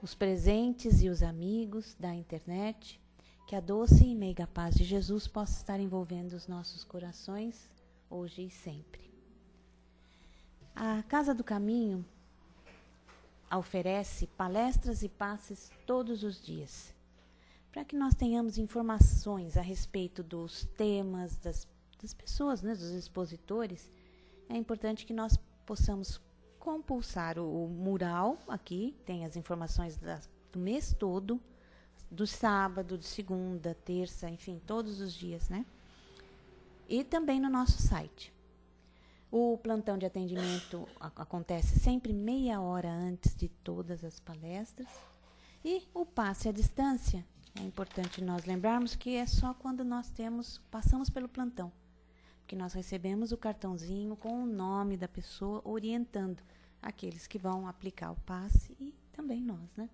os presentes e os amigos da internet, que a doce e meiga paz de Jesus possa estar envolvendo os nossos corações, hoje e sempre. A Casa do Caminho oferece palestras e passes todos os dias, para que nós tenhamos informações a respeito dos temas, das pessoas, né, dos expositores. É importante que nós possamos compulsar o mural aqui, tem as informações do mês todo, do sábado, de segunda, terça, enfim, todos os dias, né? E também no nosso site. O plantão de atendimento acontece sempre meia hora antes de todas as palestras. E o passe à distância, é importante nós lembrarmos que é só quando nós passamos pelo plantão, que nós recebemos o cartãozinho com o nome da pessoa orientando aqueles que vão aplicar o passe e também nós, né?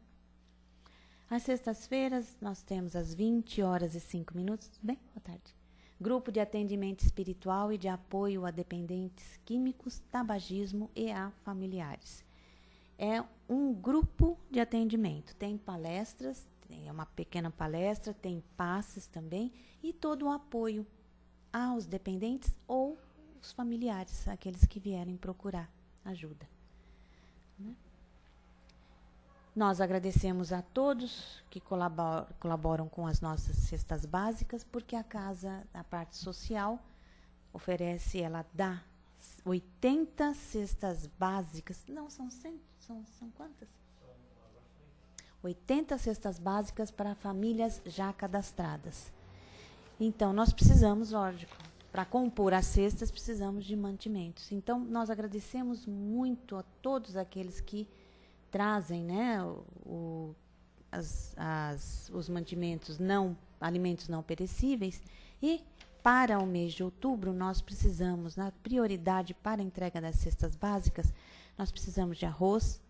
Às sextas-feiras, nós temos às 20h05. Tudo bem? Boa tarde. Grupo de atendimento espiritual e de apoio a dependentes químicos, tabagismo e a familiares. É um grupo de atendimento. Tem palestras, é uma pequena palestra, tem passes também e todo o apoio aos dependentes ou os familiares, aqueles que vierem procurar ajuda. Nós agradecemos a todos que colaboram com as nossas cestas básicas, porque a casa, a parte social, oferece, ela dá 80 cestas básicas. Não, são 100, são quantas? 80 cestas básicas para famílias já cadastradas. Então, nós precisamos, lógico, para compor as cestas, precisamos de mantimentos. Então, nós agradecemos muito a todos aqueles que trazem, né, os mantimentos, alimentos não perecíveis. E para o mês de outubro, nós precisamos, na prioridade para a entrega das cestas básicas, nós precisamos de arroz,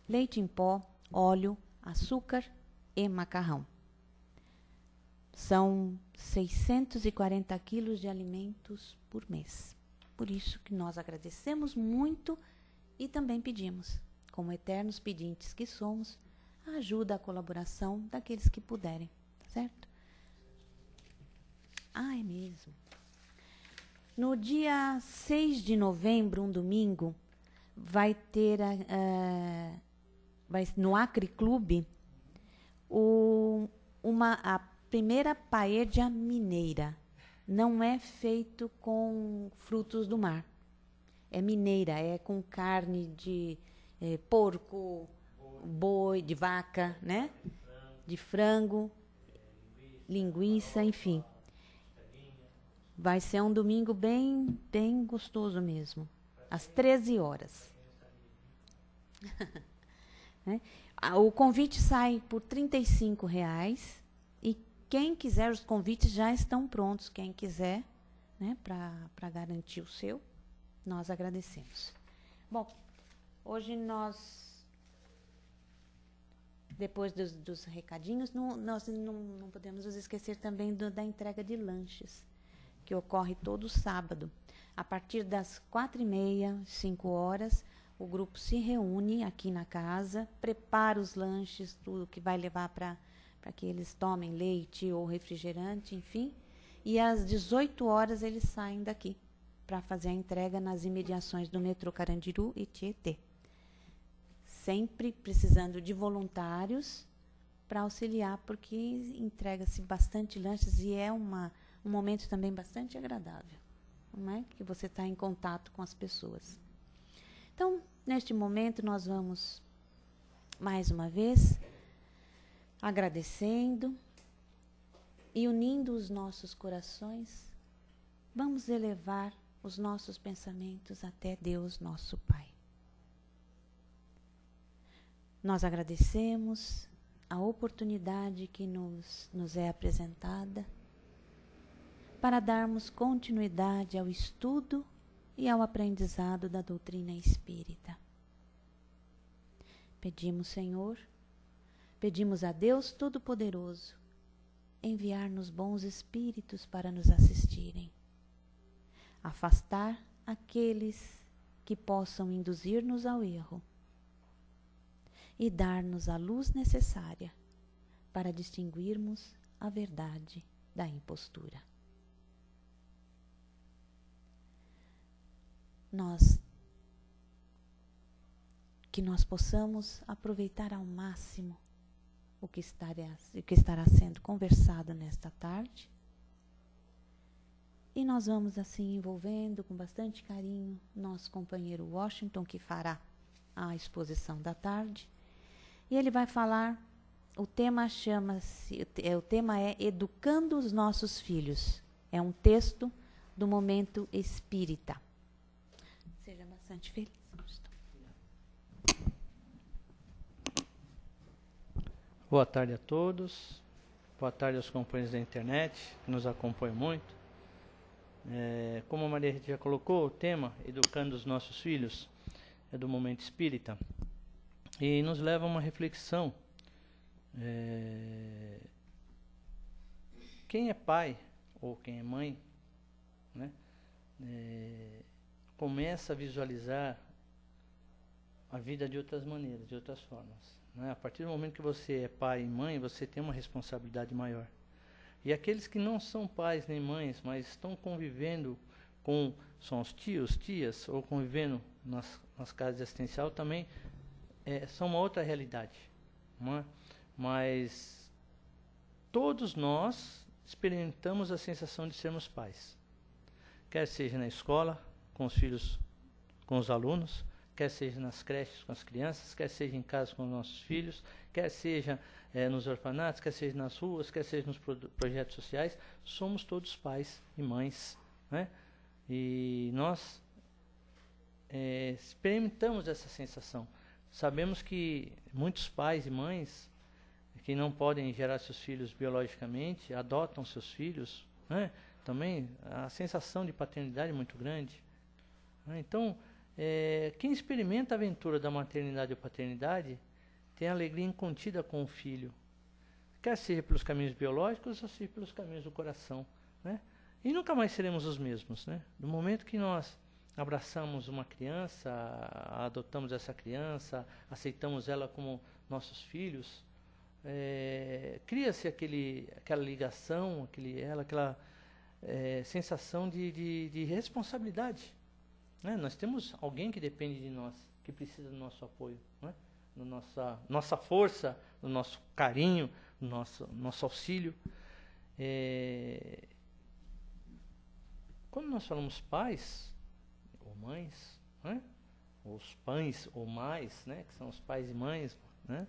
leite em pó, óleo, açúcar e macarrão. São 640 quilos de alimentos por mês. Por isso que nós agradecemos muito e também pedimos, como eternos pedintes que somos, a ajuda, a colaboração daqueles que puderem, certo? Ah, é mesmo. No dia 6 de novembro, um domingo, vai ter no Acre Clube a primeira paella mineira. Não é feito com frutos do mar. É mineira, é com carne de porco, boi, de vaca, né? De frango, linguiça, enfim. Vai ser um domingo bem gostoso mesmo, às 13 horas. Né? O convite sai por R$35 e quem quiser, os convites já estão prontos. Quem quiser, né, para garantir o seu, nós agradecemos. Bom, hoje nós, depois dos recadinhos, nós não podemos nos esquecer também da entrega de lanches, que ocorre todo sábado. A partir das 4h30, 5h, o grupo se reúne aqui na casa, prepara os lanches, tudo que vai levar para que eles tomem leite ou refrigerante, enfim. E às 18h eles saem daqui para fazer a entrega nas imediações do metrô Carandiru e Tietê. Sempre precisando de voluntários para auxiliar, porque entrega-se bastante lanches e é um momento também bastante agradável, não é? Que você está em contato com as pessoas. Então, neste momento, nós vamos, mais uma vez, agradecendo e unindo os nossos corações, vamos elevar os nossos pensamentos até Deus, nosso Pai. Nós agradecemos a oportunidade que nos é apresentada para darmos continuidade ao estudo e ao aprendizado da doutrina espírita. Pedimos, Senhor, pedimos a Deus Todo-Poderoso enviar-nos bons espíritos para nos assistirem, afastar aqueles que possam induzir-nos ao erro e dar-nos a luz necessária para distinguirmos a verdade da impostura. Que nós possamos aproveitar ao máximo o que estará sendo conversado nesta tarde. E nós vamos assim envolvendo com bastante carinho nosso companheiro Washington, que fará a exposição da tarde. E ele vai falar, o tema é Educando os Nossos Filhos. É um texto do Momento Espírita. Seja bastante feliz. Boa tarde a todos. Boa tarde aos companheiros da internet, que nos acompanham muito. Como a Maria Rita já colocou, o tema Educando os Nossos Filhos é do Momento Espírita e nos leva a uma reflexão. Quem é pai ou quem é mãe, né, começa a visualizar a vida de outras maneiras, de outras formas. Né? A partir do momento que você é pai e mãe, você tem uma responsabilidade maior. E aqueles que não são pais nem mães, mas estão convivendo com, são os tios, tias, ou convivendo nas casas de assistencial, também são uma outra realidade. Não é? Mas todos nós experimentamos a sensação de sermos pais. Quer seja na escola, com os filhos, com os alunos, quer seja nas creches com as crianças, quer seja em casa com os nossos filhos, quer seja nos orfanatos, quer seja nas ruas, quer seja nos projetos sociais, somos todos pais e mães, né? E nós experimentamos essa sensação. Sabemos que muitos pais e mães que não podem gerar seus filhos biologicamente, adotam seus filhos, né? Também a sensação de paternidade é muito grande, né? Então, quem experimenta a aventura da maternidade ou paternidade tem alegria incontida com o filho, quer seja pelos caminhos biológicos ou seja pelos caminhos do coração, né? E nunca mais seremos os mesmos, né? Do momento que nós abraçamos uma criança, adotamos essa criança, aceitamos ela como nossos filhos, cria-se aquela ligação, aquela sensação de responsabilidade. Né? Nós temos alguém que depende de nós, que precisa do nosso apoio, né? Da nossa força, do nosso carinho, do nosso auxílio. Quando nós falamos pais ou mães, né? Os pães ou mais, né? Que são os pais e mães, né?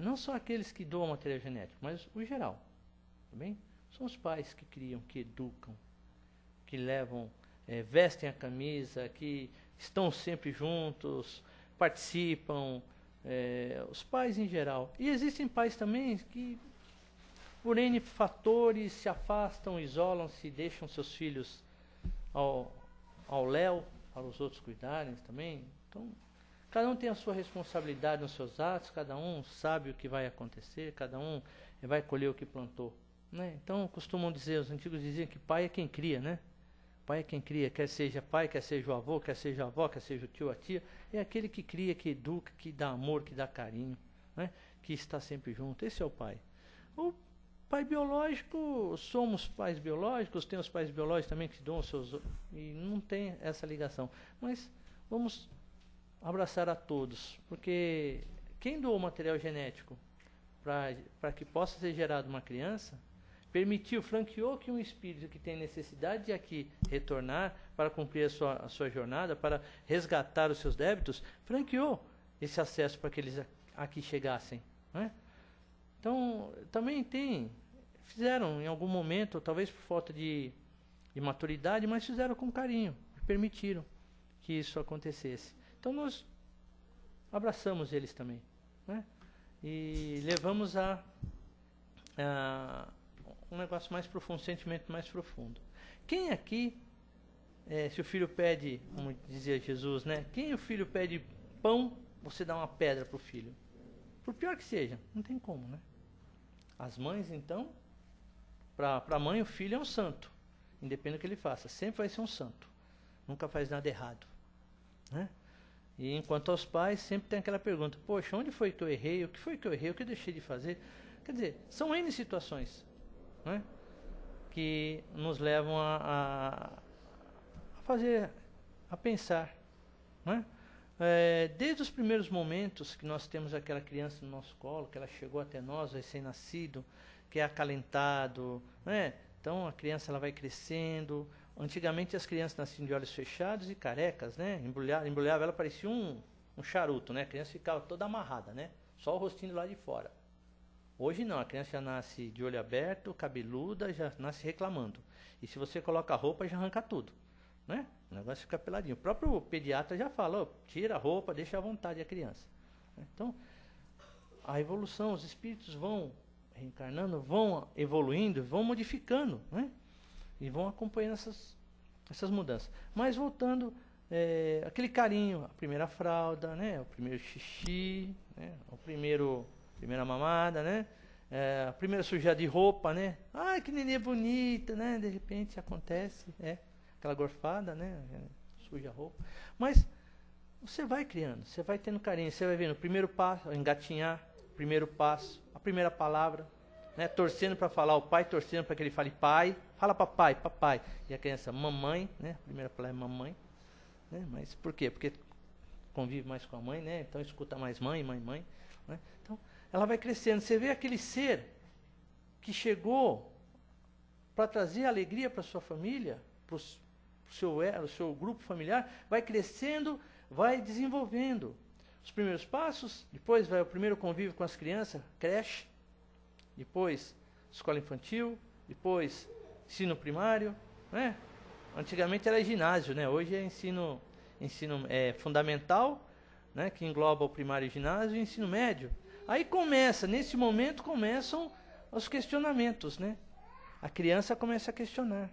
Não só aqueles que doam material genético, mas o geral, tá bem? São os pais que criam, que educam, que levam, vestem a camisa, que estão sempre juntos, participam, os pais em geral. E existem pais também que, por N fatores, se afastam, isolam-se, deixam seus filhos ao léu, para os outros cuidarem também. Então, cada um tem a sua responsabilidade nos seus atos, cada um sabe o que vai acontecer, cada um vai colher o que plantou, né? Então, costumam dizer, os antigos diziam que pai é quem cria, né? Pai é quem cria, quer seja pai, quer seja o avô, quer seja a avó, quer seja o tio, a tia, é aquele que cria, que educa, que dá amor, que dá carinho, né? Que está sempre junto. Esse é o pai. O pai biológico, somos pais biológicos, tem os pais biológicos também que dão os seus, e não tem essa ligação. Mas vamos abraçar a todos, porque quem doou material genético para que possa ser gerado uma criança, franqueou que um espírito que tem necessidade de aqui retornar para cumprir a sua jornada, para resgatar os seus débitos, franqueou esse acesso para que eles aqui chegassem, né? Então, também fizeram em algum momento, talvez por falta de maturidade, mas fizeram com carinho, permitiram que isso acontecesse. Então, nós abraçamos eles também, né? E levamos um negócio mais profundo, um sentimento mais profundo. Quem aqui, se o filho pede, como dizia Jesus, né? Quem o filho pede pão, você dá uma pedra para o filho. Por pior que seja, não tem como, né? As mães, então, para a mãe, o filho é um santo. Independente do que ele faça, sempre vai ser um santo. Nunca faz nada errado, né? E enquanto aos pais, sempre tem aquela pergunta, poxa, onde foi que eu errei? O que foi que eu errei? O que eu deixei de fazer? Quer dizer, são N situações, né, que nos levam a fazer, a pensar, né? Desde os primeiros momentos que nós temos aquela criança no nosso colo, que ela chegou até nós, recém-nascido, que é acalentado, né? Então a criança ela vai crescendo. Antigamente as crianças nasciam de olhos fechados e carecas, né? Embrulhava ela, parecia um charuto, né? A criança ficava toda amarrada, né? Só o rostinho lá de fora. Hoje não, a criança já nasce de olho aberto, cabeluda, já nasce reclamando. E se você coloca a roupa, já arranca tudo, né? O negócio fica peladinho. O próprio pediatra já fala, tira a roupa, deixa à vontade a criança. Então, a evolução, os espíritos vão reencarnando, vão evoluindo, vão modificando, né? E vão acompanhando essas mudanças. Mas voltando, aquele carinho, a primeira fralda, né? O primeiro xixi, né? Primeira mamada, né? A primeira sujada de roupa, né? Ai, que nenê bonita, né? De repente acontece, aquela gorfada, né? Suja a roupa. Mas você vai criando, você vai tendo carinho, você vai vendo o primeiro passo, engatinhar, o primeiro passo, a primeira palavra, né? Torcendo para falar, o pai torcendo para que ele fale pai, fala papai, papai. E a criança, mamãe, né? A primeira palavra é mamãe, né? Mas por quê? Porque convive mais com a mãe, né? Então escuta mais mãe, né? Então ela vai crescendo. Você vê aquele ser que chegou para trazer alegria para sua família, para o seu grupo familiar, vai crescendo, vai desenvolvendo. Os primeiros passos, depois vai o primeiro convívio com as crianças, creche, depois escola infantil, depois ensino primário, né? Antigamente era ginásio, né? Hoje é ensino fundamental, né? Que engloba o primário e o ginásio e o ensino médio. Aí nesse momento começam os questionamentos, né? A criança começa a questionar,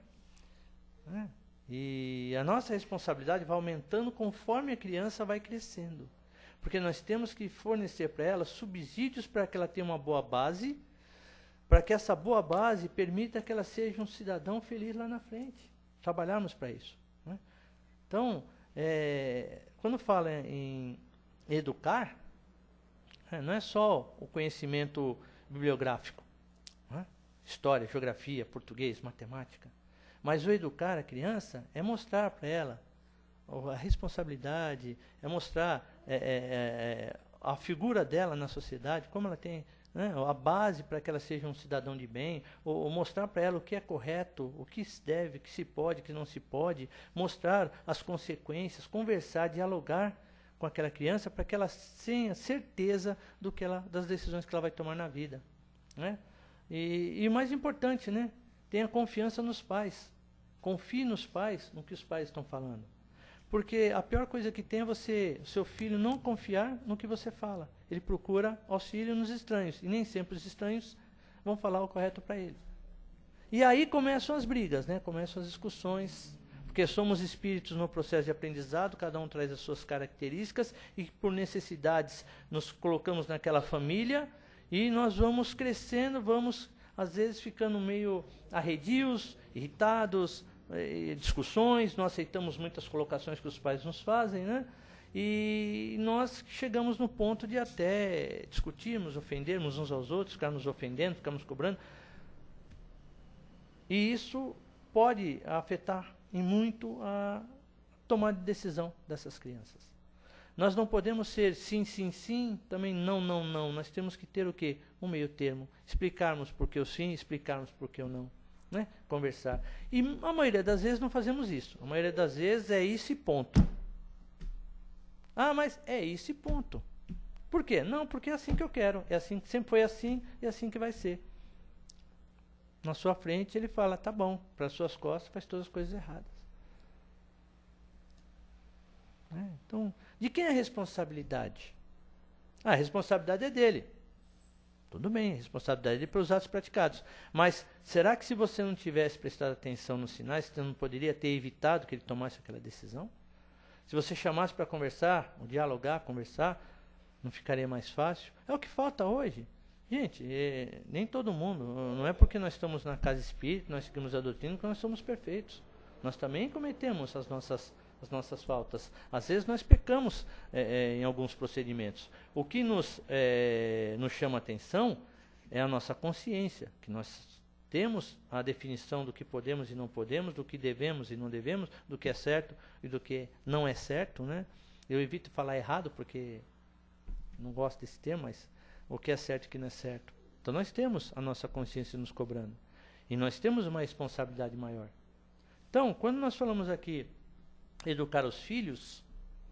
né? E a nossa responsabilidade vai aumentando conforme a criança vai crescendo. Porque nós temos que fornecer para ela subsídios para que ela tenha uma boa base, para que essa boa base permita que ela seja um cidadão feliz lá na frente. Trabalharmos para isso, né? Então, quando fala em educar, não é só o conhecimento bibliográfico, né? História, geografia, português, matemática. Mas o educar a criança é mostrar para ela a responsabilidade, é mostrar a figura dela na sociedade, como ela tem, né, a base para que ela seja um cidadão de bem, ou mostrar para ela o que é correto, o que se deve, o que se pode, o que não se pode, mostrar as consequências, conversar, dialogar com aquela criança para que ela tenha certeza das decisões que ela vai tomar na vida, né? E o mais importante, né? Tenha confiança nos pais. Confie nos pais, no que os pais estão falando. Porque a pior coisa que tem é seu filho não confiar no que você fala. Ele procura auxílio nos estranhos. E nem sempre os estranhos vão falar o correto para ele. E aí começam as brigas, né? Começam as discussões. Porque somos espíritos no processo de aprendizado, cada um traz as suas características. E por necessidades nos colocamos naquela família. E nós vamos crescendo, vamos às vezes ficando meio arredios, irritados, discussões, não aceitamos muitas colocações que os pais nos fazem, né? E nós chegamos no ponto de até discutirmos, ofendermos uns aos outros, ficarmos ofendendo, ficarmos cobrando. E isso pode afetar em muito a tomada de decisão dessas crianças. Nós não podemos ser sim, sim, sim, também não, não, não. Nós temos que ter o quê? Um meio termo. Explicarmos por que o sim, explicarmos por que o não. Né? Conversar. E a maioria das vezes não fazemos isso. A maioria das vezes é isso e ponto. Ah, mas é isso e ponto. Por quê? Não, porque é assim que eu quero. É assim, sempre foi assim e é assim que vai ser. Na sua frente ele fala, tá bom, para as suas costas faz todas as coisas erradas. Então, de quem é a responsabilidade? A responsabilidade é dele. Tudo bem, a responsabilidade é dele para os atos praticados. Mas será que se você não tivesse prestado atenção nos sinais, você não poderia ter evitado que ele tomasse aquela decisão? Se você chamasse para conversar, ou dialogar, conversar, não ficaria mais fácil? É o que falta hoje. Gente, nem todo mundo, não é porque nós estamos na casa espírita, nós seguimos a doutrina, que nós somos perfeitos. Nós também cometemos as nossas as nossas faltas. Às vezes nós pecamos em alguns procedimentos. O que nos chama a atenção é a nossa consciência, que nós temos a definição do que podemos e não podemos, do que devemos e não devemos, do que é certo e do que não é certo, né? Eu evito falar errado porque não gosto desse termo, mas o que é certo e o que não é certo. Então nós temos a nossa consciência nos cobrando. E nós temos uma responsabilidade maior. Então, quando nós falamos aqui educar os filhos,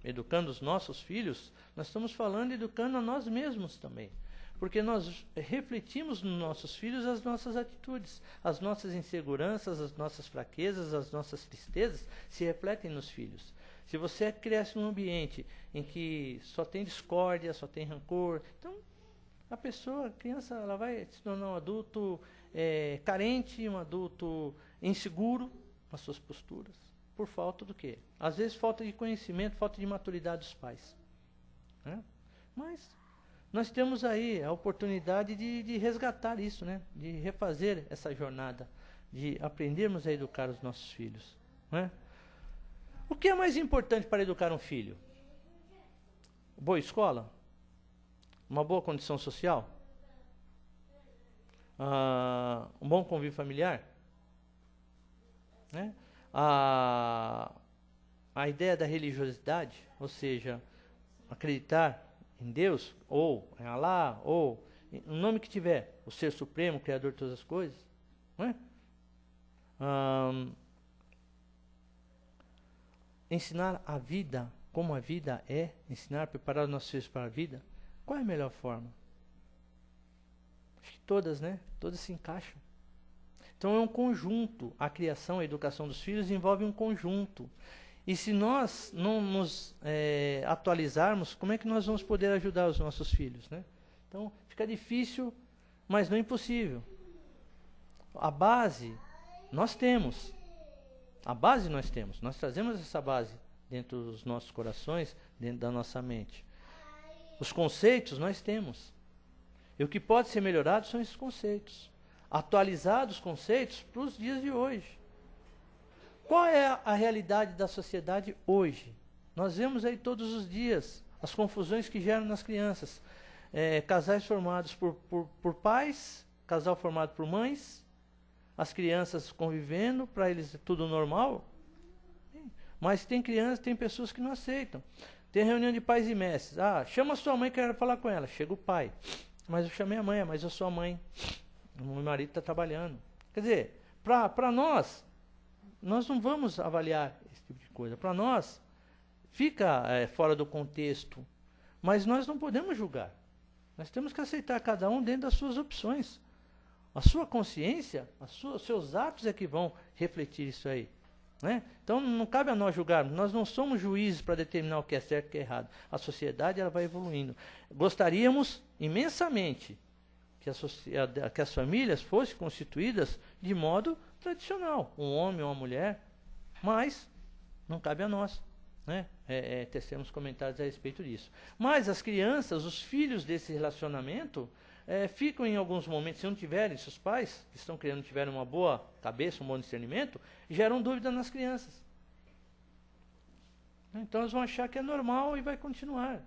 educando os nossos filhos, nós estamos falando educando a nós mesmos também. Porque nós refletimos nos nossos filhos as nossas atitudes, as nossas inseguranças, as nossas fraquezas, as nossas tristezas se refletem nos filhos. Se você cresce num ambiente em que só tem discórdia, só tem rancor, então a criança, ela vai se tornar um adulto carente, um adulto inseguro nas suas posturas. Por falta do quê? Às vezes falta de conhecimento, falta de maturidade dos pais. Né? Mas nós temos aí a oportunidade de resgatar isso, né? De refazer essa jornada, de aprendermos a educar os nossos filhos. Né? O que é mais importante para educar um filho? Boa escola? Uma boa condição social? Um bom convívio familiar? Né? A ideia da religiosidade, ou seja, acreditar em Deus, ou em Alá, ou no nome que tiver, o Ser Supremo, Criador de todas as coisas. Não é? Ensinar a vida, como a vida é, ensinar, preparar os nossos filhos para a vida, qual é a melhor forma? Acho que todas, né? Todas se encaixam. Então é um conjunto. A criação, a educação dos filhos envolve um conjunto. E se nós não nos atualizarmos, como é que nós vamos poder ajudar os nossos filhos? Né? Então fica difícil, mas não é impossível. A base nós temos. A base nós temos. Nós trazemos essa base dentro dos nossos corações, dentro da nossa mente. Os conceitos nós temos. E o que pode ser melhorado são esses conceitos. Atualizados conceitos para os dias de hoje. Qual é a realidade da sociedade hoje? Nós vemos aí todos os dias as confusões que geram nas crianças. Casais formados por pais, casal formado por mães, as crianças convivendo, para eles é tudo normal. Mas tem crianças, tem pessoas que não aceitam. Tem reunião de pais e mestres. Chama a sua mãe que eu quero falar com ela. Chega o pai. Mas eu chamei a mãe, mas eu sou a mãe. O meu marido está trabalhando. Quer dizer, para nós não vamos avaliar esse tipo de coisa. Para nós, fica fora do contexto. Mas nós não podemos julgar. Nós temos que aceitar cada um dentro das suas opções. A sua consciência, os seus atos é que vão refletir isso aí. Né? Então não cabe a nós julgarmos. Nós não somos juízes para determinar o que é certo e o que é errado. A sociedade ela vai evoluindo. Gostaríamos imensamente que as famílias fossem constituídas de modo tradicional, um homem ou uma mulher, mas não cabe a nós, né? Temos comentários a respeito disso. Mas as crianças, os filhos desse relacionamento, ficam em alguns momentos, se não tiverem, se os pais que estão criando tiverem uma boa cabeça, um bom discernimento, geram dúvida nas crianças. Então eles vão achar que é normal e vai continuar.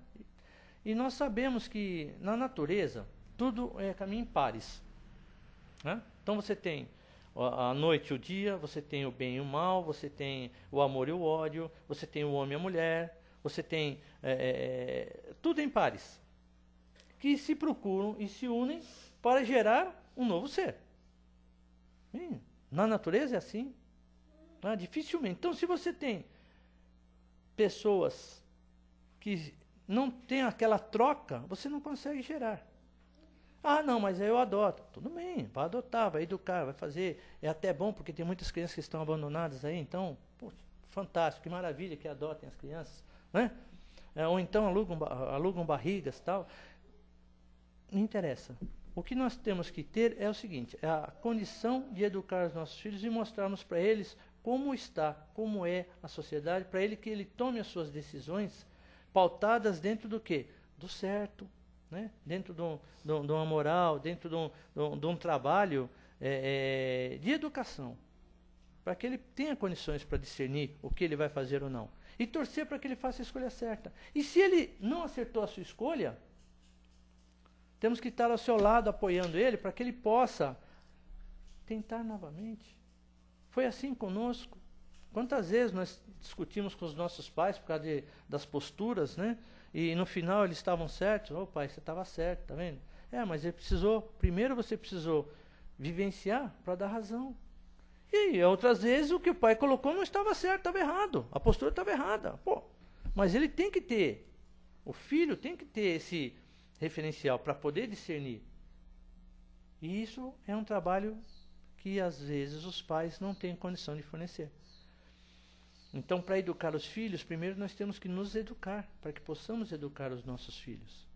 E nós sabemos que na natureza tudo caminha em pares. Né? Então você tem a noite e o dia, você tem o bem e o mal, você tem o amor e o ódio, você tem o homem e a mulher, você tem tudo em pares, que se procuram e se unem para gerar um novo ser. Na natureza é assim. Dificilmente. Então se você tem pessoas que não tem aquela troca, você não consegue gerar. Não, mas aí eu adoto. Tudo bem, vai adotar, vai educar, vai fazer. É até bom, porque tem muitas crianças que estão abandonadas aí, então, fantástico, que maravilha que adotem as crianças. Né? Ou então alugam barrigas e tal. Não interessa. O que nós temos que ter é o seguinte, é a condição de educar os nossos filhos e mostrarmos para eles como está, como é a sociedade, para ele que ele tome as suas decisões pautadas dentro do quê? Do certo. Né? Dentro de uma moral, dentro de um trabalho de educação, para que ele tenha condições para discernir o que ele vai fazer ou não. E torcer para que ele faça a escolha certa. E se ele não acertou a sua escolha, temos que estar ao seu lado apoiando ele para que ele possa tentar novamente. Foi assim conosco. Quantas vezes nós discutimos com os nossos pais por causa das posturas, né? E no final eles estavam certos. Ô pai, você estava certo, tá vendo? Mas ele precisou, primeiro você precisou vivenciar para dar razão. E outras vezes o que o pai colocou não estava certo, estava errado. A postura estava errada. Pô, mas ele tem que ter, o filho tem que ter esse referencial para poder discernir. E isso é um trabalho que às vezes os pais não têm condição de fornecer. Então, para educar os filhos, primeiro nós temos que nos educar, para que possamos educar os nossos filhos.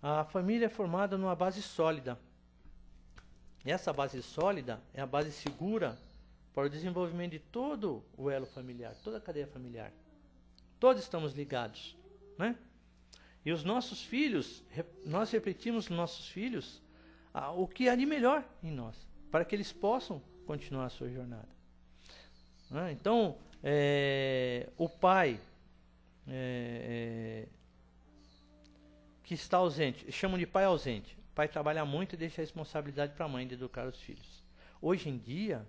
A família é formada numa base sólida. E essa base sólida é a base segura para o desenvolvimento de todo o elo familiar, toda a cadeia familiar. Todos estamos ligados, né? E os nossos filhos, nós refletimos nos nossos filhos o que há de melhor em nós, para que eles possam continuar a sua jornada. Então, o pai que está ausente, chamam de pai ausente. O pai trabalha muito e deixa a responsabilidade para a mãe de educar os filhos. Hoje em dia,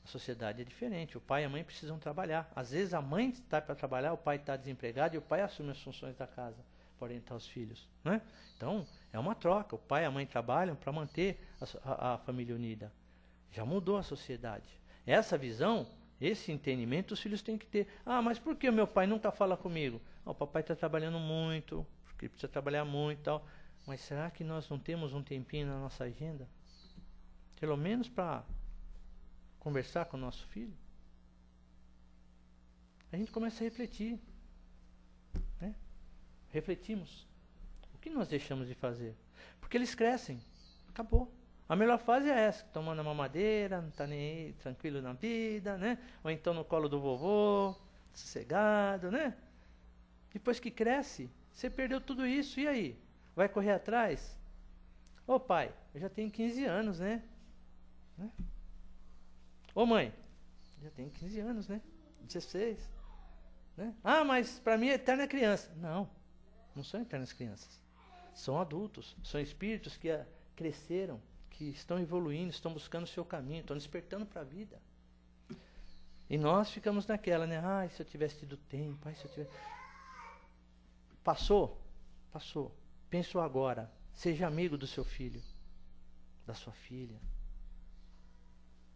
a sociedade é diferente. O pai e a mãe precisam trabalhar. Às vezes a mãe está para trabalhar, o pai está desempregado e o pai assume as funções da casa para orientar os filhos, né? Então, é uma troca. O pai e a mãe trabalham para manter a família unida. Já mudou a sociedade. Essa visão, esse entendimento, os filhos têm que ter. Mas por que o meu pai nunca fala comigo? O papai está trabalhando muito, porque ele precisa trabalhar muito e tal. Mas será que nós não temos um tempinho na nossa agenda? Pelo menos para conversar com o nosso filho? A gente começa a refletir, né? Refletimos. O que nós deixamos de fazer? Porque eles crescem. Acabou. A melhor fase é essa, tomando uma mamadeira, não está nem aí, tranquilo na vida, né? Ou então no colo do vovô, sossegado, né? Depois que cresce, você perdeu tudo isso, e aí? Vai correr atrás? Ô pai, eu já tenho 15 anos, né? Ô mãe, já tenho 15 anos, né? 16. Né? Mas para mim é eterna criança. Não, não são eternas crianças. São adultos, são espíritos que cresceram, que estão evoluindo, estão buscando o seu caminho, estão despertando para a vida. E nós ficamos naquela, né? Se eu tivesse tido tempo, se eu tivesse... Passou. Pensou agora. Seja amigo do seu filho, da sua filha.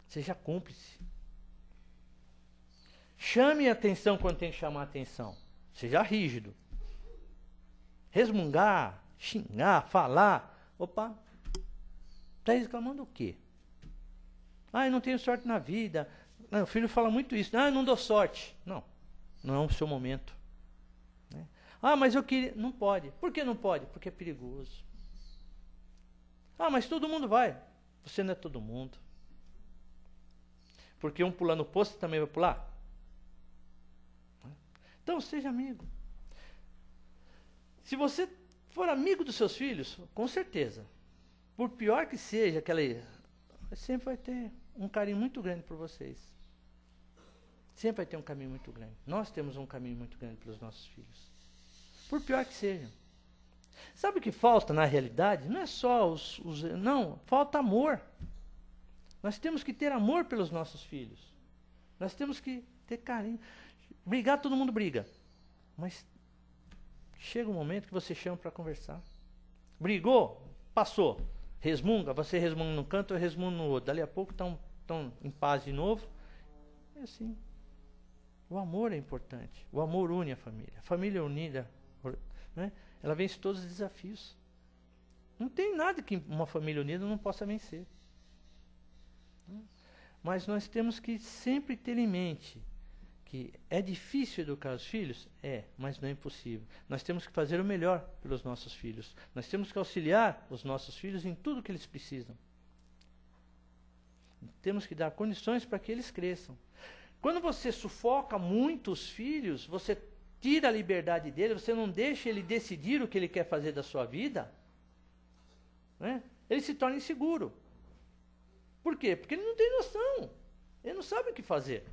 Seja cúmplice. Chame a atenção quando tem que chamar a atenção. Seja rígido. Resmungar, xingar, falar. Opa, está reclamando o quê? Eu não tenho sorte na vida. O filho fala muito isso. Eu não dou sorte. Não é o seu momento. Mas eu queria... Não pode. Por que não pode? Porque é perigoso. Mas todo mundo vai. Você não é todo mundo. Porque um pular no poço, você também vai pular? Então, seja amigo. Se você for amigo dos seus filhos, com certeza, por pior que seja, sempre vai ter um carinho muito grande por vocês. Sempre vai ter um caminho muito grande. Nós temos um caminho muito grande pelos nossos filhos. Por pior que seja. Sabe o que falta na realidade? Não é só não, falta amor. Nós temos que ter amor pelos nossos filhos. Nós temos que ter carinho. Brigar, todo mundo briga. Mas chega um momento que você chama para conversar. Brigou, passou. Resmunga, você resmunga num canto, eu resmungo no outro. Dali a pouco estão em paz de novo. É assim. O amor é importante. O amor une a família. A família unida, né? Ela vence todos os desafios. Não tem nada que uma família unida não possa vencer. Mas nós temos que sempre ter em mente que é difícil educar os filhos? Mas não é impossível. Nós temos que fazer o melhor pelos nossos filhos. Nós temos que auxiliar os nossos filhos em tudo que eles precisam. Temos que dar condições para que eles cresçam. Quando você sufoca muito os filhos, você tira a liberdade dele, você não deixa ele decidir o que ele quer fazer da sua vida, né? Ele se torna inseguro. Por quê? Porque ele não tem noção. Ele não sabe o que fazer.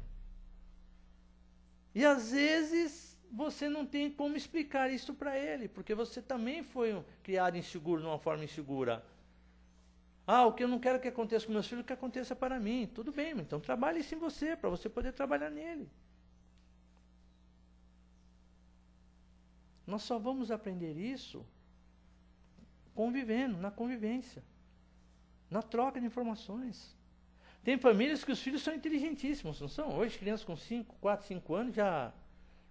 E às vezes você não tem como explicar isso para ele, porque você também foi criado inseguro, de uma forma insegura. Ah, o que eu não quero que aconteça com meus filhos, que aconteça para mim. Tudo bem, então trabalhe isso em você, para você poder trabalhar nele. Nós só vamos aprender isso convivendo, na convivência, na troca de informações. Tem famílias que os filhos são inteligentíssimos, não são? Hoje, crianças com 4, 5 anos já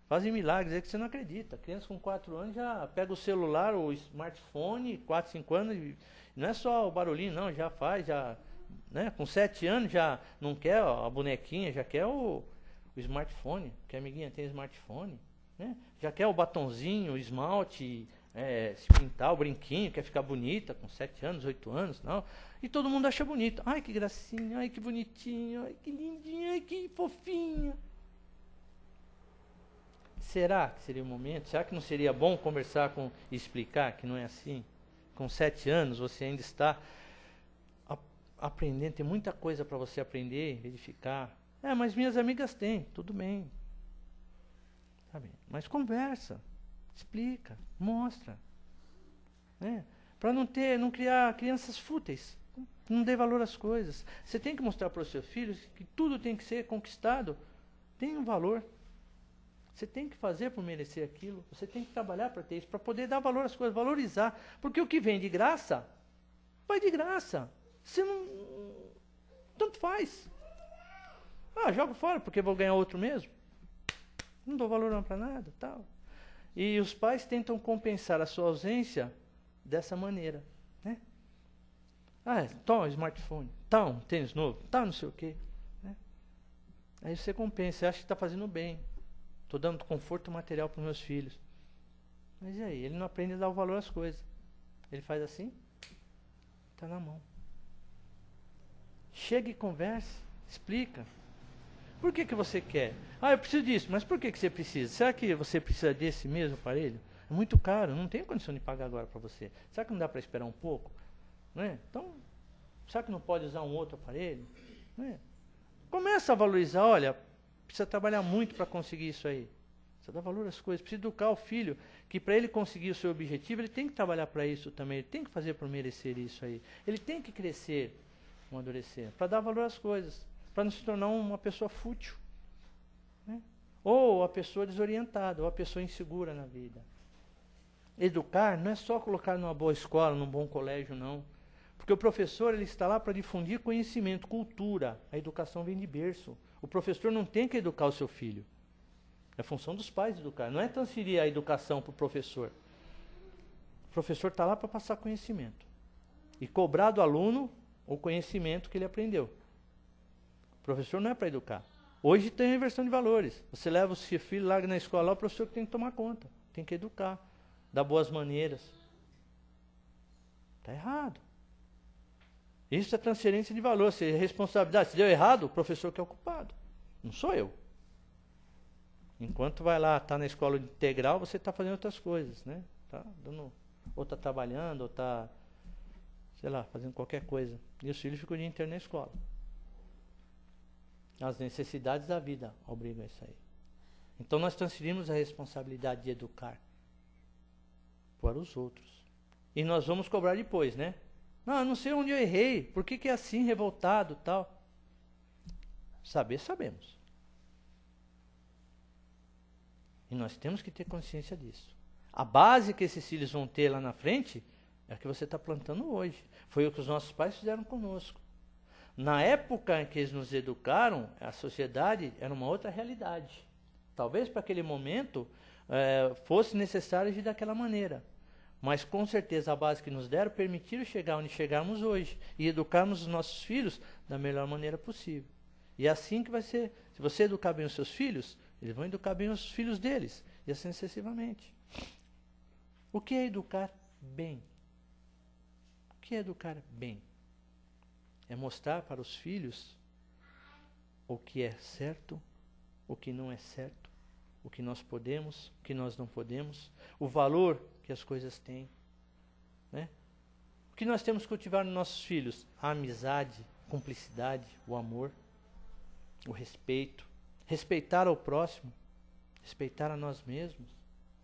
fazem milagres, é que você não acredita. Criança com 4 anos já pega o celular, o smartphone, 4, 5 anos, e não é só o barulhinho, não, já faz, né? Com 7 anos já não quer a bonequinha, já quer o smartphone, que a amiguinha tem smartphone, né? Já quer o batonzinho, o esmalte, se pintar, o brinquinho, quer ficar bonita com 7 anos, 8 anos, não. E todo mundo acha bonito. Ai, que gracinha, ai, que bonitinho, ai, que lindinha, ai, que fofinha. Será que seria o momento? Será que não seria bom conversar e explicar que não é assim? Com 7 anos você ainda está aprendendo, tem muita coisa para você aprender, verificar. Mas minhas amigas têm, tudo bem. Sabe? Mas conversa, explica, mostra. Né? Para não criar crianças fúteis, não dê valor às coisas. Você tem que mostrar para os seus filhos que tudo tem que ser conquistado, tem um valor. Você tem que fazer por merecer aquilo. Você tem que trabalhar para ter isso, para poder dar valor às coisas, valorizar. Porque o que vem de graça, vai de graça. Você não... Tanto faz. Jogo fora porque vou ganhar outro mesmo. Não dou valor para nada, tal. E os pais tentam compensar a sua ausência dessa maneira, né? Toma um smartphone, tá um tênis novo, tá não sei o quê. Né? Aí você compensa, você acha que está fazendo bem. Estou dando conforto material para os meus filhos. Mas e aí? Ele não aprende a dar o valor às coisas. Ele faz assim, está na mão. Chega e conversa, explica. Por que você quer? Eu preciso disso, mas por que você precisa? Será que você precisa desse mesmo aparelho? É muito caro, não tenho condição de pagar agora para você. Será que não dá para esperar um pouco? Né? Então, será que não pode usar um outro aparelho? Né? Começa a valorizar, olha, precisa trabalhar muito para conseguir isso aí. Precisa dar valor às coisas, precisa educar o filho, que para ele conseguir o seu objetivo, ele tem que trabalhar para isso também, ele tem que fazer por merecer isso aí. Ele tem que crescer, amadurecer, para dar valor às coisas, para não se tornar uma pessoa fútil. Né? Ou a pessoa desorientada, ou a pessoa insegura na vida. Educar não é só colocar numa boa escola, num bom colégio, não. Porque o professor ele está lá para difundir conhecimento, cultura. A educação vem de berço. O professor não tem que educar o seu filho. É função dos pais educar. Não é transferir a educação para o professor. O professor está lá para passar conhecimento. E cobrar do aluno o conhecimento que ele aprendeu. O professor não é para educar. Hoje tem a inversão de valores. Você leva o seu filho, larga na escola, lá o professor que tem que tomar conta. Tem que educar. Dar boas maneiras. Está errado. Isso é transferência de valor, se é responsabilidade. Se deu errado, o professor que é o culpado. Não sou eu. Enquanto vai lá, está na escola integral, você está fazendo outras coisas, né? Ou está trabalhando, ou está, sei lá, fazendo qualquer coisa. E os filhos ficam o dia inteiro na escola. As necessidades da vida obrigam a isso aí. Então nós transferimos a responsabilidade de educar para os outros. E nós vamos cobrar depois, né? Não sei onde eu errei. Por que é assim, revoltado, tal? Saber, sabemos. E nós temos que ter consciência disso. A base que esses filhos vão ter lá na frente é a que você está plantando hoje. Foi o que os nossos pais fizeram conosco. Na época em que eles nos educaram, a sociedade era uma outra realidade. Talvez para aquele momento fosse necessário agir daquela maneira. Mas com certeza a base que nos deram permitiram chegar onde chegarmos hoje e educarmos os nossos filhos da melhor maneira possível. E é assim que vai ser. Se você educar bem os seus filhos, eles vão educar bem os filhos deles. E assim sucessivamente. O que é educar bem? O que é educar bem? É mostrar para os filhos o que é certo, o que não é certo, o que nós podemos, o que nós não podemos, o valor que as coisas têm. Né? O que nós temos que cultivar nos nossos filhos? A amizade, a cumplicidade, o amor, o respeito. Respeitar ao próximo. respeitar a nós mesmos,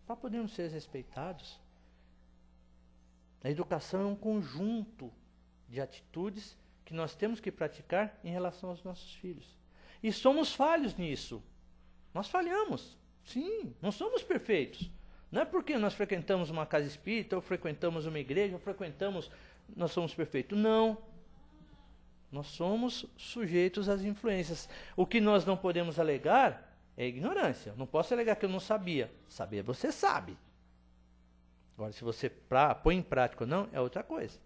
para podermos ser respeitados. A educação é um conjunto de atitudes que nós temos que praticar em relação aos nossos filhos. E somos falhos nisso. Nós falhamos. Sim, não somos perfeitos. Não é porque nós frequentamos uma casa espírita, ou frequentamos uma igreja, ou frequentamos, nós somos perfeitos. Não. Nós somos sujeitos às influências. O que nós não podemos alegar é ignorância. Não posso alegar que eu não sabia. Saber você sabe. Agora, se você põe em prática ou não, é outra coisa.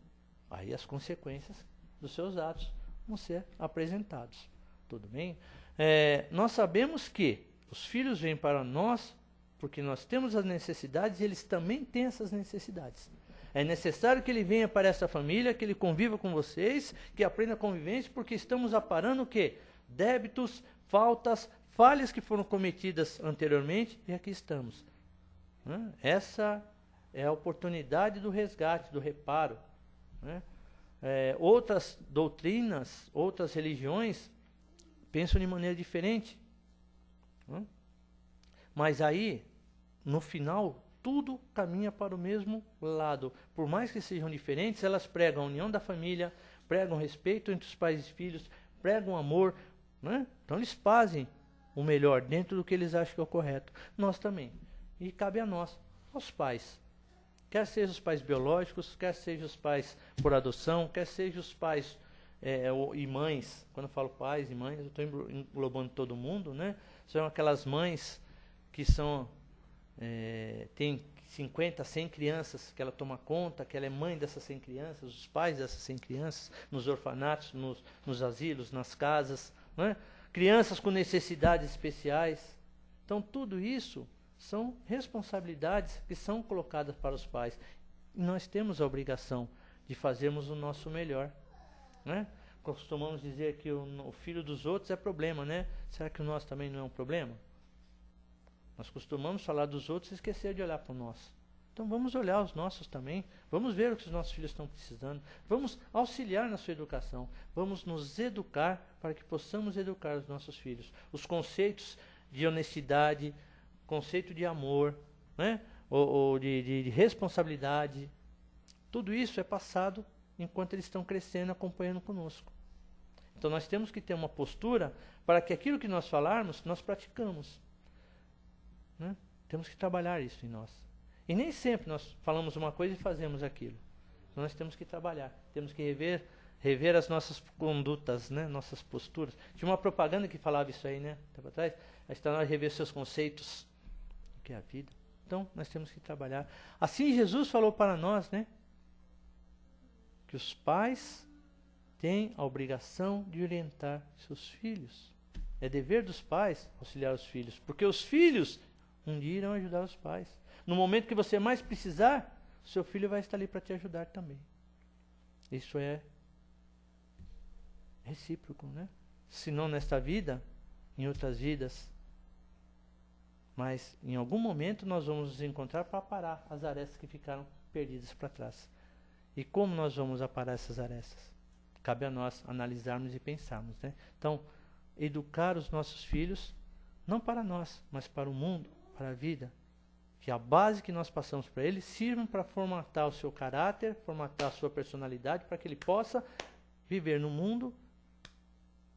Aí as consequências dos seus atos vão ser apresentados. Tudo bem? Nós sabemos que os filhos vêm para nós porque nós temos as necessidades e eles também têm essas necessidades. É necessário que ele venha para essa família, que ele conviva com vocês, que aprenda a convivência, porque estamos aparando o quê? Débitos, faltas, falhas que foram cometidas anteriormente e aqui estamos. Essa é a oportunidade do resgate, do reparo. Outras doutrinas, outras religiões pensam de maneira diferente. Mas aí, no final, tudo caminha para o mesmo lado. Por mais que sejam diferentes, elas pregam a união da família, pregam respeito entre os pais e filhos, pregam amor. Então eles fazem o melhor dentro do que eles acham que é o correto. Nós também. E cabe a nós, aos pais. Quer sejam os pais biológicos, quer sejam os pais por adoção, quer sejam os pais e mães. Quando eu falo pais e mães, eu estou englobando todo mundo, né? São aquelas mães que tem 50, 100 crianças que ela toma conta, que ela é mãe dessas 100 crianças, os pais dessas 100 crianças, nos orfanatos, nos asilos, nas casas, né? Crianças com necessidades especiais. Então, tudo isso são responsabilidades que são colocadas para os pais. E nós temos a obrigação de fazermos o nosso melhor. Né? Costumamos dizer que o filho dos outros é problema, né? Será que o nosso também não é um problema? Nós costumamos falar dos outros e esquecer de olhar para o nosso. Então vamos olhar os nossos também. Vamos ver o que os nossos filhos estão precisando. Vamos auxiliar na sua educação. Vamos nos educar para que possamos educar os nossos filhos. Os conceitos de honestidade, conceito de amor, né? ou de responsabilidade. Tudo isso é passado enquanto eles estão crescendo, acompanhando conosco. Então nós temos que ter uma postura para que aquilo que nós falarmos, nós praticamos. Né? Temos que trabalhar isso em nós. E nem sempre nós falamos uma coisa e fazemos aquilo. Nós temos que trabalhar, temos que rever as nossas condutas, né? Nossas posturas. Tinha uma propaganda que falava isso aí, né? Tempo atrás. Está na hora de rever seus conceitos, o que é a vida. Então, nós temos que trabalhar. Assim Jesus falou para nós, né? Que os pais têm a obrigação de orientar seus filhos. É dever dos pais auxiliar os filhos, porque os filhos um dia irão ajudar os pais. No momento que você mais precisar, seu filho vai estar ali para te ajudar também. Isso é recíproco, né? Se não nesta vida, em outras vidas. Mas em algum momento nós vamos nos encontrar para aparar as arestas que ficaram perdidas para trás. E como nós vamos aparar essas arestas? Cabe a nós analisarmos e pensarmos, né? Então, educar os nossos filhos, não para nós, mas para o mundo, para a vida. Que a base que nós passamos para ele sirva para formatar o seu caráter, formatar a sua personalidade, para que ele possa viver no mundo,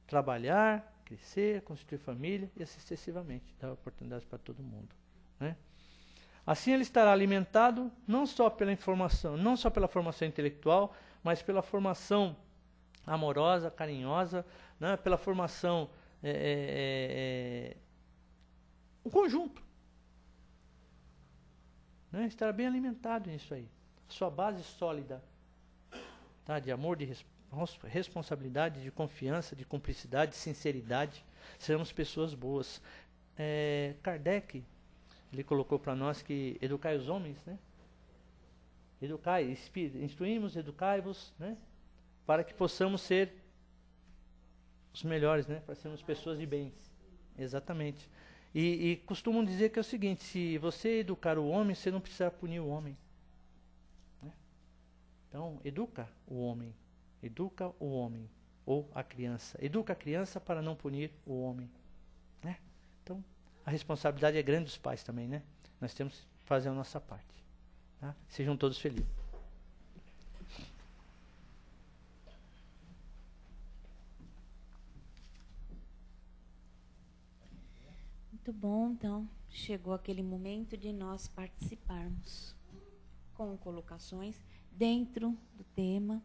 trabalhar, crescer, constituir família e assim sucessivamente, dar oportunidades para todo mundo. Né? Assim ele estará alimentado não só pela informação, não só pela formação intelectual, mas pela formação amorosa, carinhosa, né? Pela formação, um conjunto. Né? Estará bem alimentado nisso aí. Sua base sólida, tá? De amor, de responsabilidade, de confiança, de cumplicidade, de sinceridade. Seremos pessoas boas. Kardec, ele colocou para nós que educai os homens, né? Educai, instruímos, educai-vos, né? Para que possamos ser os melhores, né? Para sermos pessoas de bens. Exatamente. E costumam dizer que é o seguinte, se você educar o homem, você não precisa punir o homem. Né? Então, educa o homem. Educa o homem. Ou a criança. Educa a criança para não punir o homem. Né? Então, a responsabilidade é grande dos pais também, né? Nós temos que fazer a nossa parte. Tá? Sejam todos felizes. Muito bom, então chegou aquele momento de nós participarmos com colocações dentro do tema,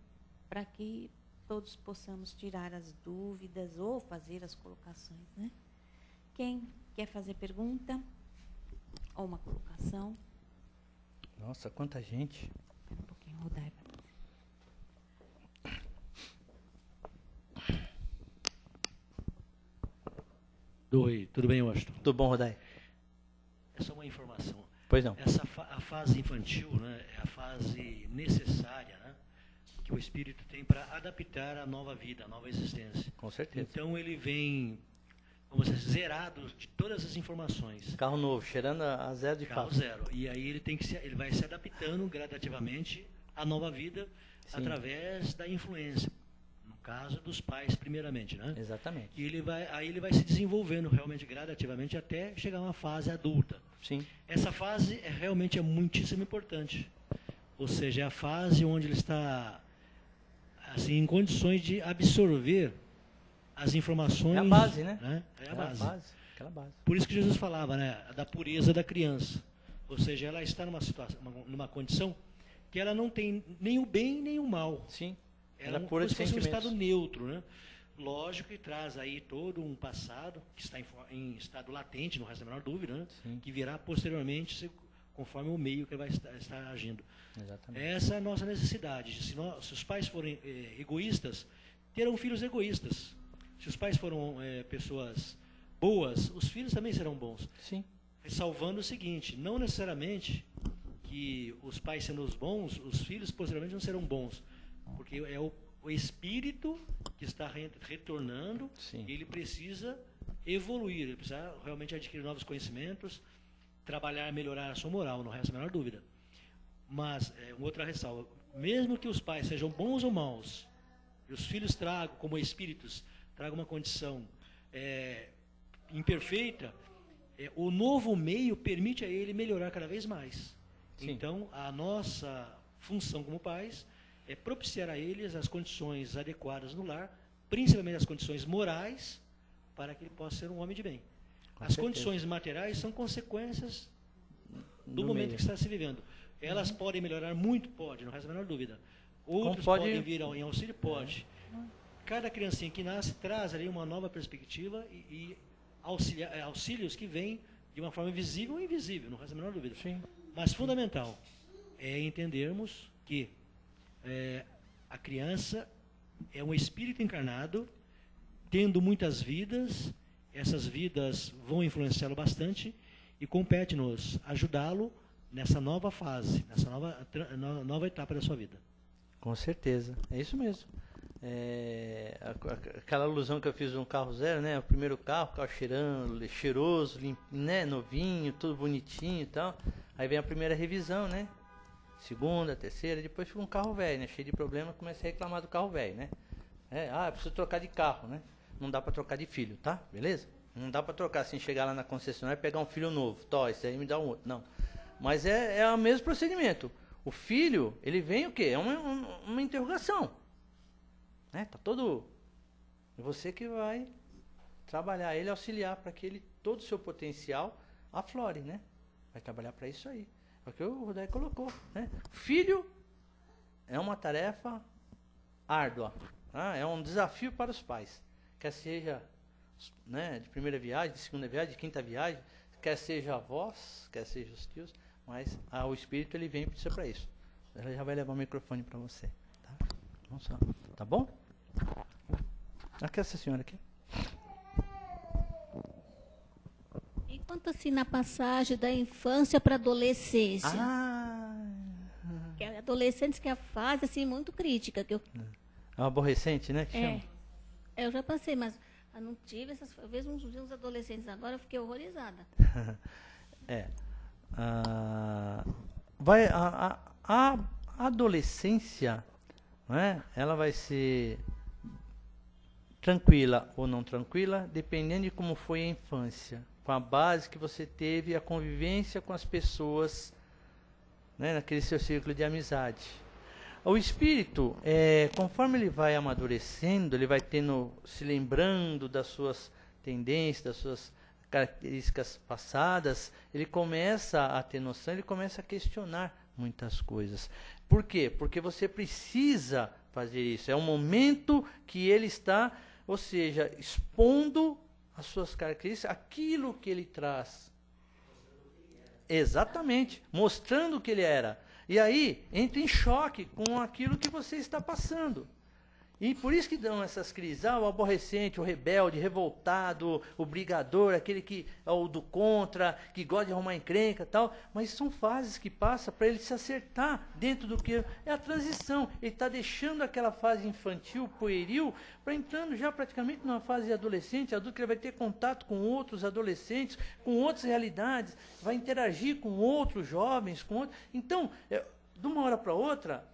para que todos possamos tirar as dúvidas ou fazer as colocações, né? Quem quer fazer pergunta ou uma colocação? Nossa, quanta gente. Espera um pouquinho, Rodai. Oi, tudo bem, Washington? Tudo bom, Rodai? É só uma informação. Pois não. A fase infantil, né, é a fase necessária, né, que o espírito tem para adaptar a nova vida, a nova existência. Com certeza. Então ele vem, vamos dizer, zerado de todas as informações. Carro novo, cheirando a zero de Carro fato. zero. E aí ele vai se adaptando gradativamente à nova vida. Sim. Através da influência. No caso dos pais, primeiramente, né? Exatamente. E aí ele vai se desenvolvendo realmente gradativamente até chegar a uma fase adulta. Sim. Essa fase realmente é muitíssimo importante. Ou seja, é a fase onde ele está assim, em condições de absorver as informações. É a base, né? É a base. Aquela base. Por isso que Jesus falava, né, da pureza da criança. Ou seja, ela está numa situação, numa condição que ela não tem nem o bem nem o mal. Sim. Ela é pura de sentimentos. Um estado neutro, né? Lógico que traz aí todo um passado que está em estado latente, não resta a menor dúvida, né? Que virá posteriormente conforme o meio que ele vai estar agindo. Exatamente. Essa é a nossa necessidade. Se os pais forem egoístas, terão filhos egoístas. Se os pais foram pessoas boas, os filhos também serão bons. Sim. Ressalvando o seguinte, não necessariamente que os pais sendo os bons, os filhos posteriormente não serão bons. Porque é o espírito que está retornando. Sim. E ele precisa evoluir, ele precisa realmente adquirir novos conhecimentos, trabalhar, melhorar a sua moral, não resta a menor dúvida. Mas, outra ressalva, mesmo que os pais sejam bons ou maus, e os filhos tragam, como espíritos, tragam uma condição imperfeita, o novo meio permite a ele melhorar cada vez mais. Sim. Então, a nossa função como pais é propiciar a eles as condições adequadas no lar, principalmente as condições morais, para que ele possa ser um homem de bem. As condições materiais são consequências do momento que está se vivendo. Elas podem melhorar muito, pode, não resta a menor dúvida. Outros podem vir em auxílio, pode. Cada criancinha que nasce traz ali uma nova perspectiva e auxílios que vêm de uma forma visível ou invisível, não resta a menor dúvida. Sim. Mas fundamental é entendermos que a criança é um espírito encarnado, tendo muitas vidas, essas vidas vão influenciá-lo bastante e compete-nos ajudá-lo nessa nova fase, nessa nova etapa da sua vida. Com certeza, é isso mesmo. Aquela alusão que eu fiz de um carro zero, né? O primeiro carro cheirando, cheiroso, limpo, né? Novinho, tudo bonitinho e tal. Aí vem a primeira revisão, né? Segunda, terceira, depois fica um carro velho, né? Cheio de problema, começa a reclamar do carro velho, né? Preciso trocar de carro, né? Não dá para trocar de filho, tá? Beleza? Não dá para trocar assim, chegar lá na concessionária e pegar um filho novo. Esse aí me dá um outro. Não. Mas é o mesmo procedimento. O filho, ele vem o quê? É uma interrogação. Né? Tá todo... É você que vai trabalhar ele, auxiliar para que ele, todo o seu potencial aflore, né? Vai trabalhar para isso aí. É o que o Rodai colocou, né? Filho é uma tarefa árdua, tá? É um desafio para os pais. Quer seja, né, de primeira viagem, de segunda viagem, de quinta viagem, quer seja avós, quer seja os tios, mas o espírito ele vem para isso. Ela já vai levar o microfone para você, tá? Vamos lá. Tá bom? Aqui essa senhora aqui. E quanto assim na passagem da infância para a adolescência? Que a adolescente que é a fase assim muito crítica que eu... É uma aborrecente, né? Que chama? Eu já passei, mas eu não tive essas... Eu vejo uns adolescentes agora, eu fiquei horrorizada. A adolescência, né, ela vai ser tranquila ou não tranquila, dependendo de como foi a infância. com a base que você teve, a convivência com as pessoas, né, naquele seu círculo de amizade. O espírito, conforme ele vai amadurecendo, ele vai se lembrando das suas tendências, das suas características passadas, ele começa a ter noção, ele começa a questionar muitas coisas. Por quê? Porque você precisa fazer isso. É um momento que ele está, ou seja, expondo as suas características, aquilo que ele traz. Exatamente, mostrando o que ele era. E aí, entra em choque com aquilo que você está passando. E por isso que dão essas crises. O aborrecente, o rebelde, revoltado, o brigador, aquele que é o do contra, que gosta de arrumar encrenca e tal. Mas são fases que passam para ele se acertar dentro do que é a transição. Ele está deixando aquela fase infantil, pueril, para entrando já praticamente numa fase adolescente, adulto, que ele vai ter contato com outros adolescentes, com outras realidades, vai interagir com outros jovens, Então, de uma hora para outra,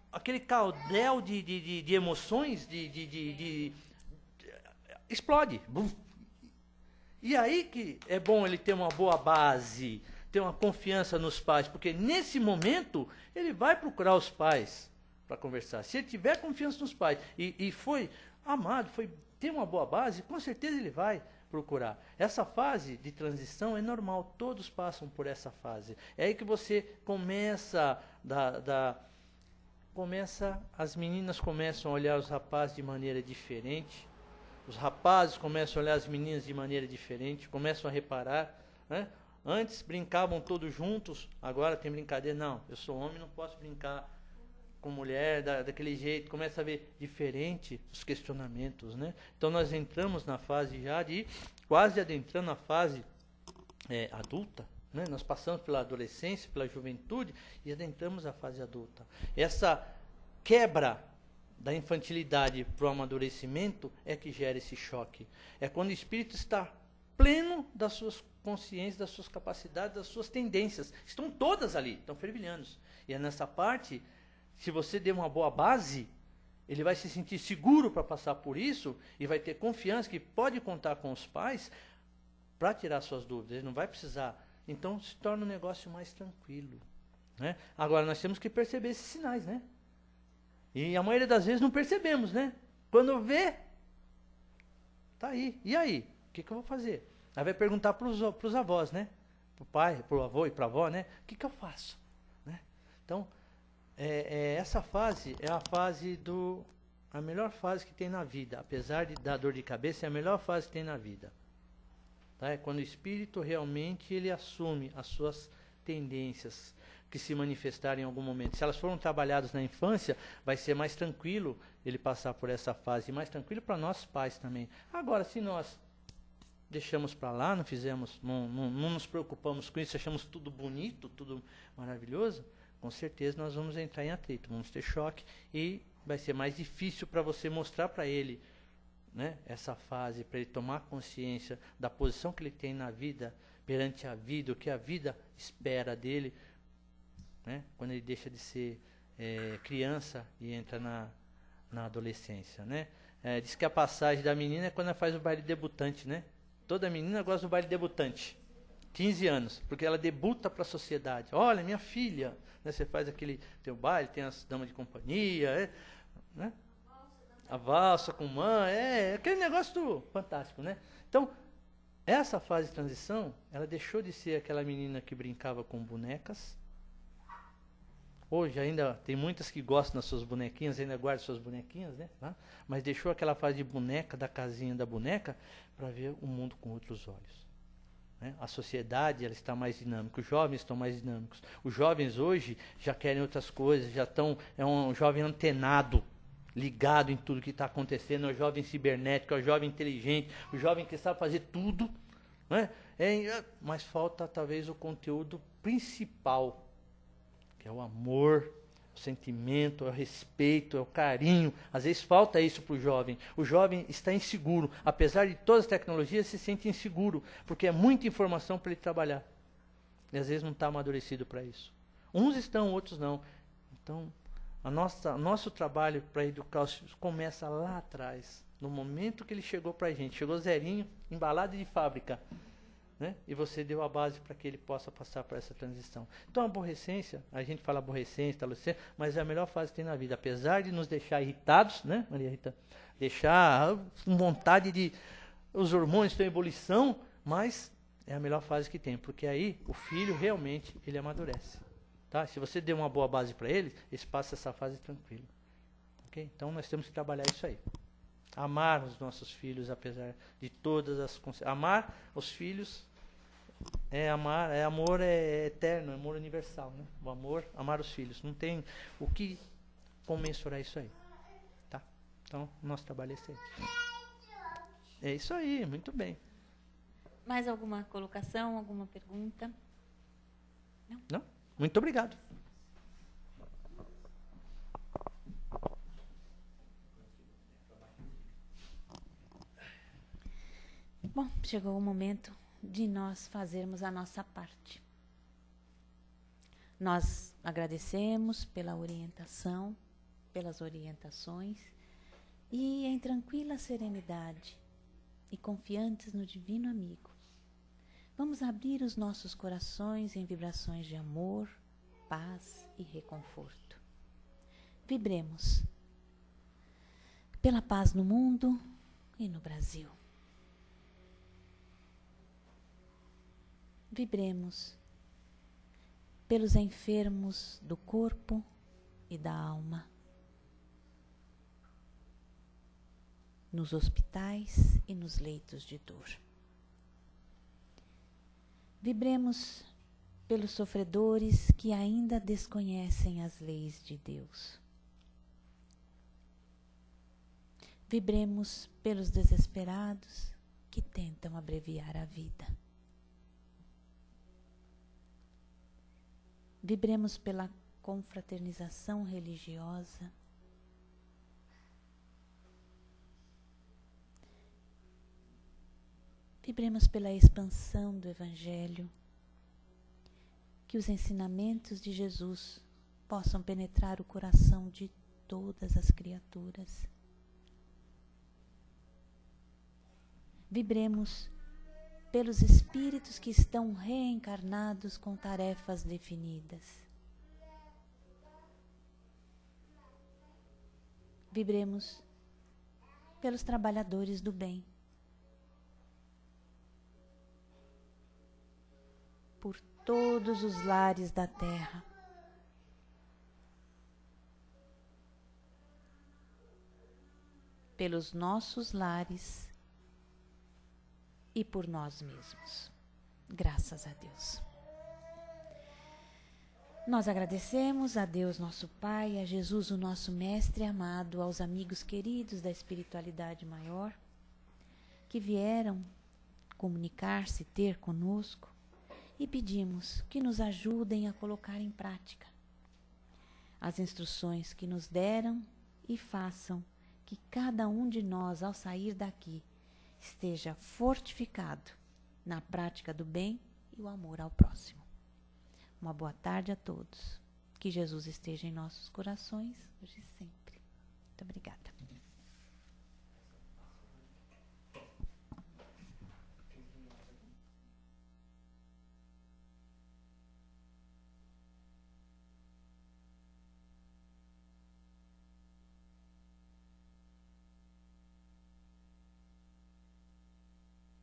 aquele caudel de emoções explode. E aí que é bom ele ter uma boa base, ter uma confiança nos pais, porque nesse momento ele vai procurar os pais para conversar. Se ele tiver confiança nos pais e foi amado, ter uma boa base, com certeza ele vai procurar. Essa fase de transição é normal, todos passam por essa fase. É aí que você começa as meninas começam a olhar os rapazes de maneira diferente, os rapazes começam a olhar as meninas de maneira diferente, começam a reparar, né? Antes brincavam todos juntos, agora tem brincadeira, não, eu sou homem, não posso brincar com mulher daquele jeito, começa a ver diferente os questionamentos, né? Então nós entramos na fase já quase adentrando na fase adulta, né? Nós passamos pela adolescência, pela juventude e adentramos a fase adulta. Essa quebra da infantilidade para o amadurecimento é que gera esse choque. É quando o espírito está pleno das suas consciências, das suas capacidades, das suas tendências. Estão todas ali, estão fervilhando. E é nessa parte, se você der uma boa base, ele vai se sentir seguro para passar por isso e vai ter confiança que pode contar com os pais para tirar suas dúvidas. Ele não vai precisar. Então se torna um negócio mais tranquilo, né? Agora nós temos que perceber esses sinais, né? E a maioria das vezes não percebemos, né? Quando vê, tá aí. E aí? O que eu vou fazer? Aí vai perguntar para os avós, né? Para o pai, para o avô e para a avó, né? O que eu faço? Né? Então, essa fase é a melhor fase que tem na vida. Apesar de dar dor de cabeça, é a melhor fase que tem na vida. Tá? É quando o espírito realmente ele assume as suas tendências que se manifestarem em algum momento. Se elas foram trabalhadas na infância, vai ser mais tranquilo ele passar por essa fase. E mais tranquilo para nós pais também. Agora, se nós deixamos para lá, não nos preocupamos com isso, achamos tudo bonito, tudo maravilhoso, com certeza nós vamos entrar em atrito, vamos ter choque e vai ser mais difícil para você mostrar para ele, né, essa fase, para ele tomar consciência da posição que ele tem na vida, perante a vida, o que a vida espera dele, né, quando ele deixa de ser criança e entra na adolescência, né? Diz que a passagem da menina é quando ela faz o baile debutante, né? Toda menina gosta do baile debutante, 15 anos, porque ela debuta para a sociedade. Olha, minha filha, né, você faz tem o baile, tem as damas de companhia, né? A valsa com mãe, aquele negócio fantástico, né? Então, essa fase de transição, ela deixou de ser aquela menina que brincava com bonecas. Hoje ainda tem muitas que gostam das suas bonequinhas, ainda guardam suas bonequinhas, né? Tá? Mas deixou aquela fase de boneca, da casinha da boneca, para ver o mundo com outros olhos. Né? A sociedade ela está mais dinâmica, os jovens estão mais dinâmicos. Os jovens hoje já querem outras coisas, é um jovem antenado, ligado em tudo que está acontecendo, é o jovem cibernético, é o jovem inteligente, o jovem que sabe fazer tudo, né? Mas falta talvez o conteúdo principal, que é o amor, o sentimento, é o respeito, é o carinho. Às vezes falta isso para o jovem. O jovem está inseguro, apesar de todas as tecnologias, se sente inseguro, porque é muita informação para ele trabalhar. E às vezes não está amadurecido para isso. Uns estão, outros não. Então, nosso trabalho para educar os filhos começa lá atrás, No momento que ele chegou pra gente, chegou zerinho, embalado de fábrica, né? E você deu a base para que ele possa passar por essa transição. Então, a aborrecência, a gente fala aborrecência, adolescência, mas é a melhor fase que tem na vida. Apesar de nos deixar irritados, né, Maria Rita? Deixar com vontade de... Os hormônios estão em ebulição, mas é a melhor fase que tem. Porque aí, o filho realmente, ele amadurece. Tá? Se você der uma boa base para ele, ele passa essa fase tranquilo. Okay? Então, nós temos que trabalhar isso aí. Amar os nossos filhos, apesar de todas as... Amar os filhos amor é eterno, é amor universal, né? O amor, amar os filhos. Não tem o que comensurar isso aí. Tá? Então, o nosso trabalho é esse aí. É isso aí, muito bem. Mais alguma colocação, alguma pergunta? Não? Não? Muito obrigado. Bom, chegou o momento de nós fazermos a nossa parte. Nós agradecemos pela orientação, pelas orientações, e em tranquila serenidade e confiantes no Divino Amigo, vamos abrir os nossos corações em vibrações de amor, paz e reconforto. Vibremos pela paz no mundo e no Brasil. Vibremos pelos enfermos do corpo e da alma, nos hospitais e nos leitos de dor. Vibremos pelos sofredores que ainda desconhecem as leis de Deus. Vibremos pelos desesperados que tentam abreviar a vida. Vibremos pela confraternização religiosa. Vibremos pela expansão do Evangelho. Que os ensinamentos de Jesus possam penetrar o coração de todas as criaturas. Vibremos pelos espíritos que estão reencarnados com tarefas definidas. Vibremos pelos trabalhadores do bem. Por todos os lares da terra. Pelos nossos lares e por nós mesmos. Graças a Deus. Nós agradecemos a Deus, nosso Pai, a Jesus, o nosso Mestre amado, aos amigos queridos da espiritualidade maior, que vieram comunicar-se, ter conosco, e pedimos que nos ajudem a colocar em prática as instruções que nos deram e façam que cada um de nós, ao sair daqui, esteja fortificado na prática do bem e o amor ao próximo. Uma boa tarde a todos. Que Jesus esteja em nossos corações, hoje e sempre. Muito obrigada.